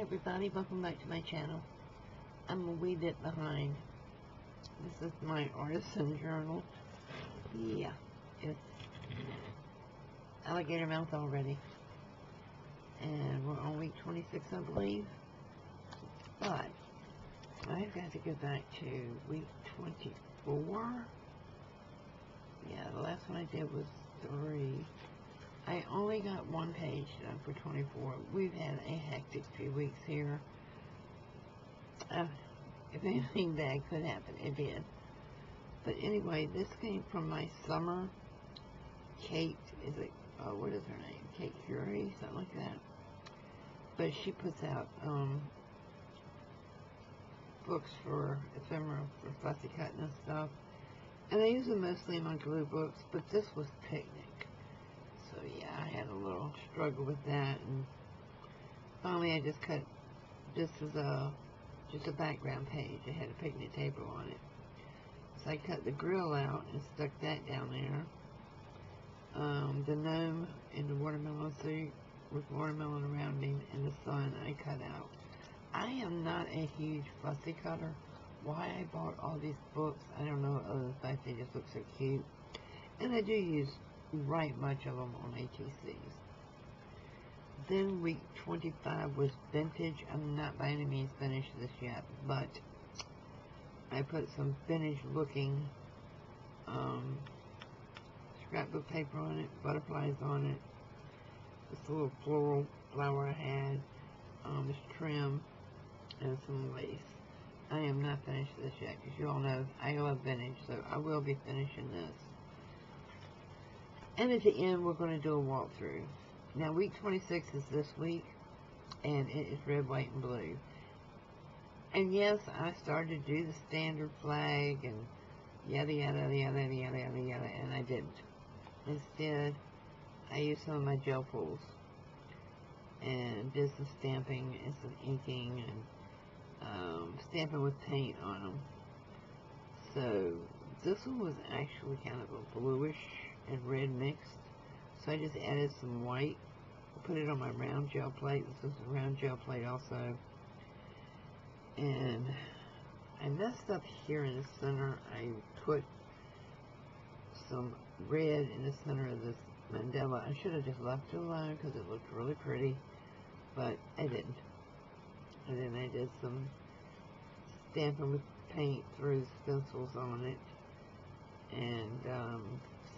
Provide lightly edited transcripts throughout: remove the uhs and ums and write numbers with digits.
everybody, welcome back to my channel. I'm a wee bit behind. This is my artisan journal. Yeah, it's alligator mouth already. And we're on week 26, I believe. But I've got to go back to week 24. Yeah, the last one I did was 3. I only got one page done for 24. We've had a hectic few weeks here. If anything bad could happen, it did. But anyway, this came from my summer. Kate, what is her name? Kate Curie, something like that. But she puts out books for ephemera, for fussy cutting and stuff. And I use them mostly in my glue books, but this was Picnic. So yeah, I had a little struggle with that, and finally I just cut, just a background page. It had a picnic table on it. So I cut the grill out and stuck that down there. The gnome and the watermelon suit with watermelon around me and the sun I cut out. I am not a huge fussy cutter. Why I bought all these books, I don't know, other than the fact they just look so cute. And I do use right much of them on ATCs. Then week 25 was vintage. I'm not by any means finished this yet, but I put some vintage looking scrapbook paper on it, butterflies on it, this little floral flower I had, this trim, and some lace. I am not finished this yet, because you all know I love vintage, so I will be finishing this. And at the end, we're going to do a walkthrough. Now, week 26 is this week, and it is red, white, and blue. And yes, I started to do the standard flag, and yada, yada, yada, yada, yada, yada, yada, and I didn't. Instead, I used some of my gel pools, and did some stamping, and some inking, and stamping with paint on them. So, this one was actually kind of a bluish and red mixed. So I just added some white. I put it on my round gel plate. This is a round gel plate also. And I messed up here in the center. I put some red in the center of this mandala. I should have just left it alone because it looked really pretty, but I didn't. And then I did some stamping with paint through stencils on it. And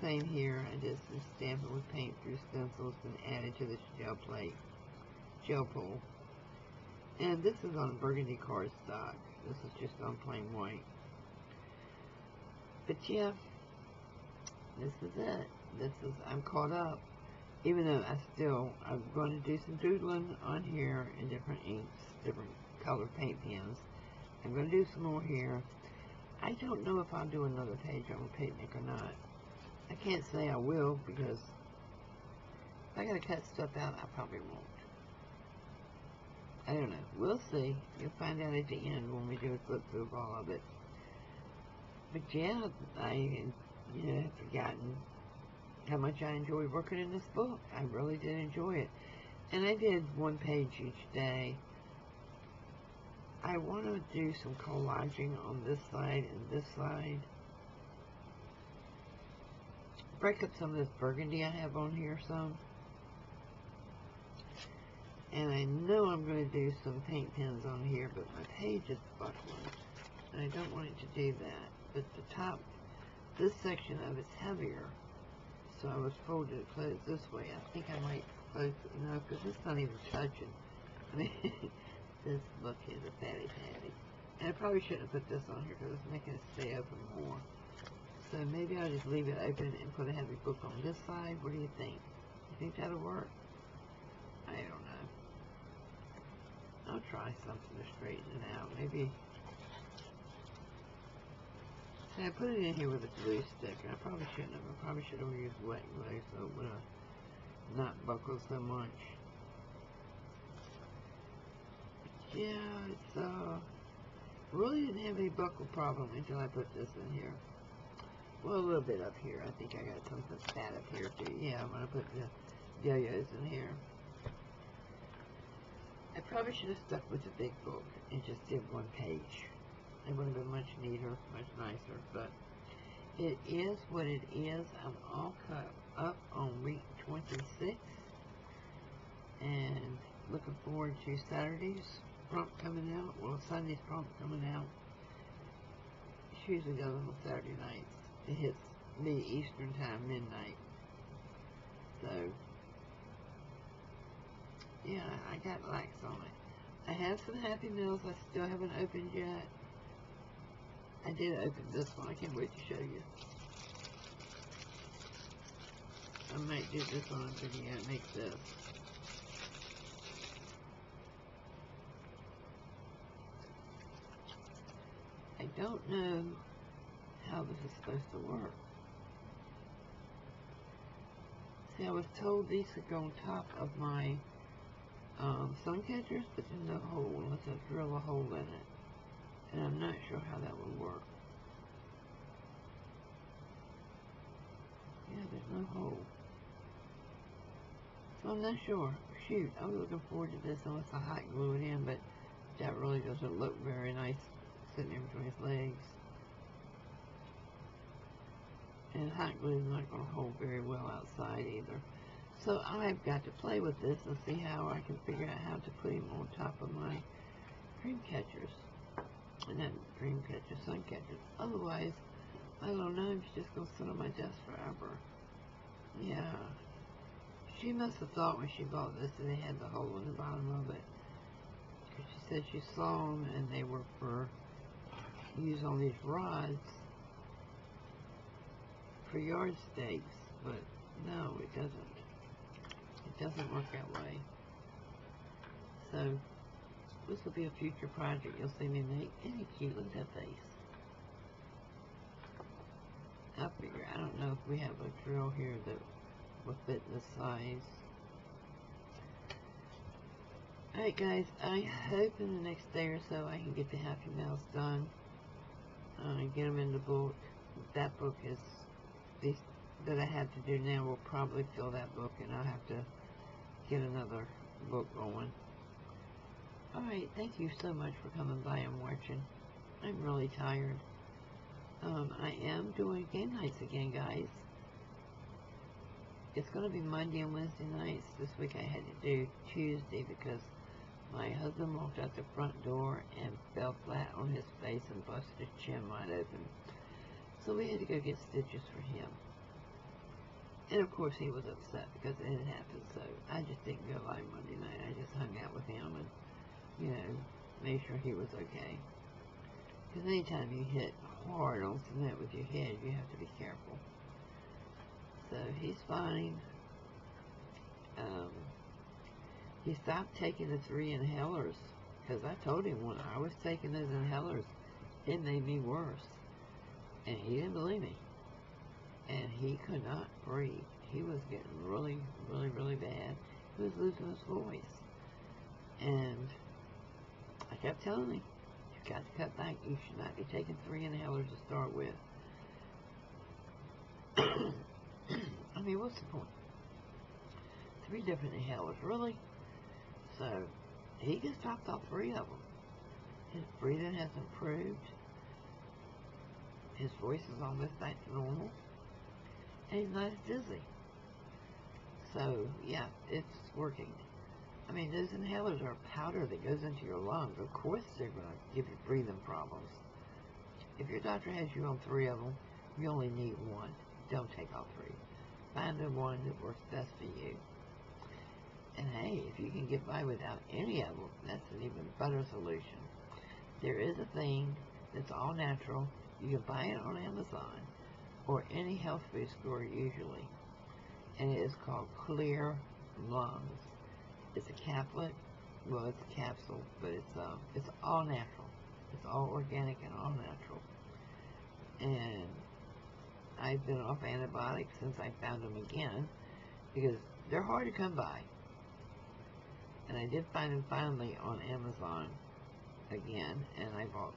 same here, I did some stamping with paint through stencils and added to this gel plate, gel pool. And this is on burgundy cardstock. This is just on plain white. But yeah, this is it. I'm caught up. Even though I'm going to do some doodling on here in different inks, different color paint pens. I'm going to do some more here. I don't know if I'll do another page on Picnic or not. I can't say I will, because if I gotta cut stuff out, I probably won't. I don't know. We'll see. You'll find out at the end when we do a flip through of all of it. But yeah, I have forgotten how much I enjoy working in this book. I really did enjoy it. And I did one page each day. I want to do some collaging on this side and this side. Break up some of this burgundy I have on here some. And I know I'm going to do some paint pens on here, but my page is buckling. And I don't want it to do that. But the top, this section of it's heavier. So I was folded it closed this way. I think I might close it, no, because it's not even touching. I mean, this book is a fatty patty. And I probably shouldn't have put this on here because it's making it stay open more. So maybe I'll just leave it open and put a heavy book on this side. What do you think? You think that'll work? I don't know. I'll try something to straighten it out. Maybe. See, I put it in here with a glue stick. I probably shouldn't have. I probably should have used wet glue so it would have not buckled so much. Yeah, it's really didn't have any buckle problem until I put this in here. Well, a little bit up here. I think I got something fat up here too. Yeah, I'm gonna put the yo-yos in here. I probably should have stuck with the big book and just did one page. It would have been much neater, much nicer, but it is what it is. I'm all caught up on week 26 and looking forward to Saturday's prompt coming out. Well, Sunday's prompt coming out. She usually goes on Saturday nights. It hits me Eastern time, midnight. So, yeah, I got likes on it. I have some Happy Meals I still haven't opened yet. I did open this one. I can't wait to show you. I might do this on a video and make this. I don't know how this is supposed to work. See, I was told these could go on top of my sun catchers, but there's no hole unless I drill a hole in it. And I'm not sure how that would work. Yeah, there's no hole. So I'm not sure. Shoot, I was looking forward to this unless I hot glue it in, but that really doesn't look very nice sitting in between his legs. And hot glue is not going to hold very well outside either. So I've got to play with this and see how I can figure out how to put him on top of my dream catchers. And not dream catchers, sun catchers. Otherwise, my little gnome's just going to sit on my desk forever. Yeah. She must have thought when she bought this that they had the hole in the bottom of it. Because she said she saw them and they were for use on these rods for yard stakes. But no, it doesn't. It doesn't work that way. So, this will be a future project you'll see me make. Isn't he cute? Look at that face. I figure, I don't know if we have a drill here that will fit this size. Alright guys, I hope in the next day or so I can get the Happy Meals done. And get them in the book. That book is, these that I have to do now will probably fill that book and I'll have to get another book going. Alright, thank you so much for coming by and watching. I'm really tired. I am doing game nights again, guys. It's going to be Monday and Wednesday nights. This week I had to do Tuesday because my husband walked out the front door and fell flat on his face and busted his chin wide open. So we had to go get stitches for him. And of course he was upset because it had happened, so I just didn't go live Monday night. I just hung out with him and, you know, made sure he was okay. Because anytime you hit hard on cement with your head, you have to be careful. So he's fine. He stopped taking the 3 inhalers because I told him when I was taking those inhalers, it made me worse. And he didn't believe me. And he could not breathe. He was getting really, really, really bad. He was losing his voice. And I kept telling him, you've got to cut back. You should not be taking 3 inhalers to start with. I mean, what's the point? 3 different inhalers, really? So, he just dropped off 3 of them. His breathing has improved. His voice is almost back to normal. And he's not as dizzy. So, yeah, it's working. I mean, those inhalers are powder that goes into your lungs. Of course they're going to give you breathing problems. If your doctor has you on 3 of them, you only need 1. Don't take all 3. Find the one that works best for you. And hey, if you can get by without any of them, that's an even better solution. There is a thing that's all natural. You can buy it on Amazon or any health food store usually. And it is called Clear Lungs. It's a capsule. Well, it's a capsule, but it's all natural. It's all organic and all natural. And I've been off antibiotics since I found them again because they're hard to come by. And I did find them finally on Amazon again, and I bought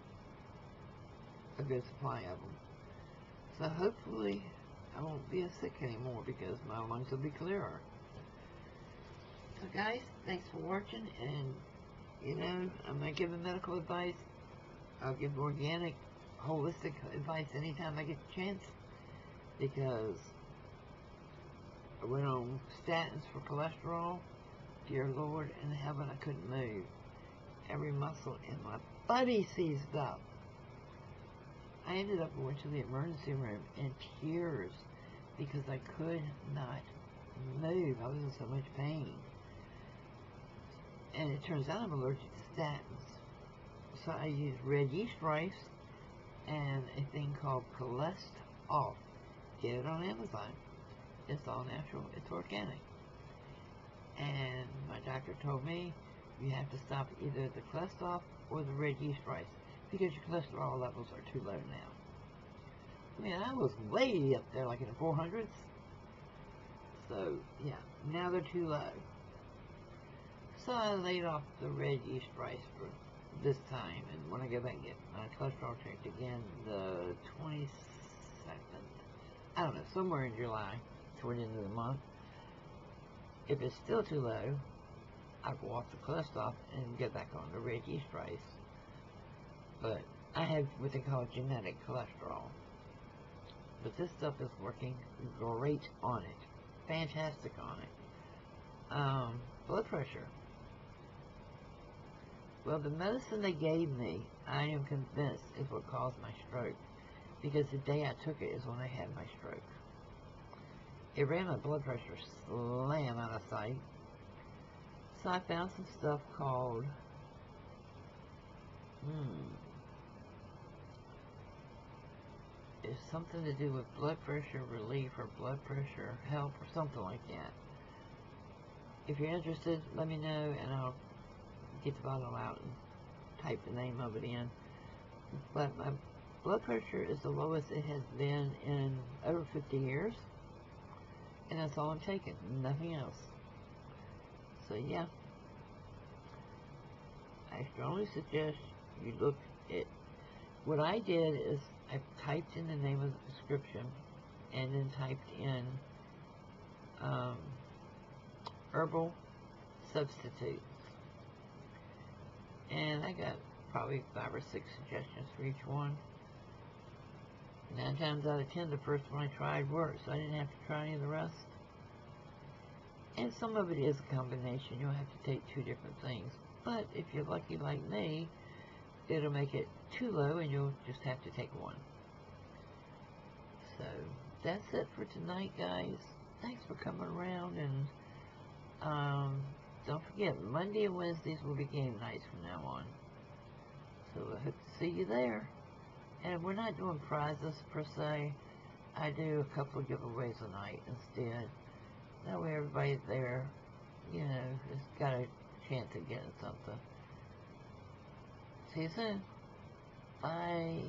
a good supply of them. So hopefully I won't be as sick anymore because my lungs will be clearer. So guys, thanks for watching, and You know, I'm not giving medical advice. I'll give organic, holistic advice anytime I get the chance, because I went on statins for cholesterol. Dear Lord in heaven, I couldn't move. Every muscle in my body seized up. I ended up going to the emergency room in tears because I could not move. I was in so much pain. And it turns out I'm allergic to statins. So I use red yeast rice and a thing called Cholesterol. Get it on Amazon. It's all natural. It's organic. And my doctor told me you have to stop either the cholesterol or the red yeast rice because your cholesterol levels are too low now. I mean, I was way up there, like in the 400s. So, yeah, now they're too low. So I laid off the red yeast rice for this time, and when I go back and get my cholesterol checked again, the 22nd, I don't know, somewhere in July, toward the end of the month, if it's still too low, I'll go off the cholesterol and get back on the red yeast rice. But I have what they call genetic cholesterol. But this stuff is working great on it. Fantastic on it. Blood pressure. Well, the medicine they gave me, I am convinced, is what caused my stroke. Because the day I took it is when I had my stroke. It ran my blood pressure slam out of sight. So I found some stuff called, it's something to do with blood pressure relief or blood pressure help or something like that. If you're interested, let me know and I'll get the bottle out and type the name of it in. But my blood pressure is the lowest it has been in over 50 years. And that's all I'm taking, nothing else. So yeah, I strongly suggest you look at, what I did is I typed in the name of the prescription and then typed in herbal substitutes. And I got probably 5 or 6 suggestions for each one. 9 times out of 10, the first one I tried worked, so I didn't have to try any of the rest. And some of it is a combination. You'll have to take 2 different things. But if you're lucky like me, it'll make it too low and you'll just have to take 1. So that's it for tonight, guys. Thanks for coming around, and don't forget, Monday and Wednesdays will be game nights from now on. So I hope to see you there. And we're not doing prizes per se. I do a couple of giveaways a night instead. That way everybody there, you know, has got a chance of getting something. See you soon. Bye.